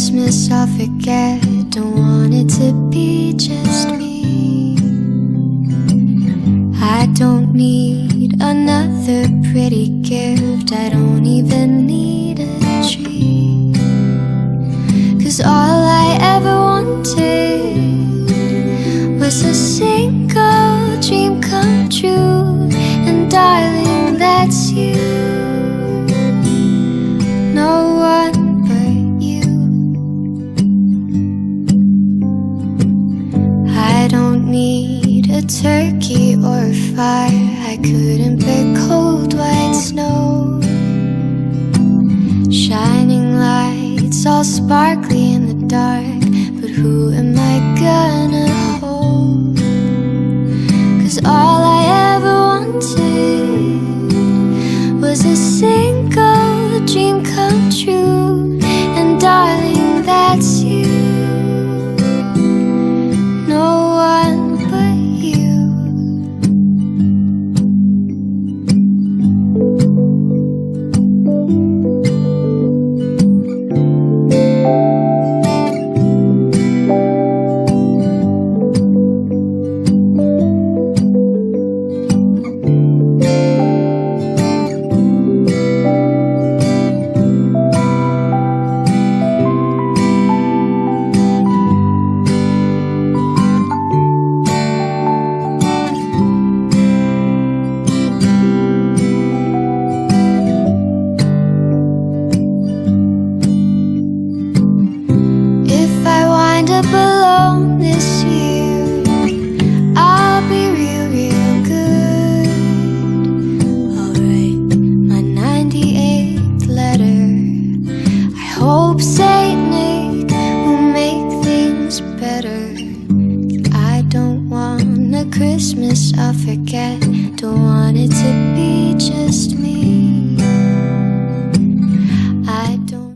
Christmas I'll forget. Don't want it to be just me. I don't need another pretty gift. I don't even need a tree. 'Cause all I ever wanted was a single dream come true. And darling, that's you. No one but you. I don't need a turkey or a fire. I couldn't bear cold white snow. Shining lights all sparkly in the dark. But who am I gonna hold? 'Cause all I ever wanted was a single dream come true. And darling, that's you. No one but you. Christmas I'll forget. Don't want it to be just me.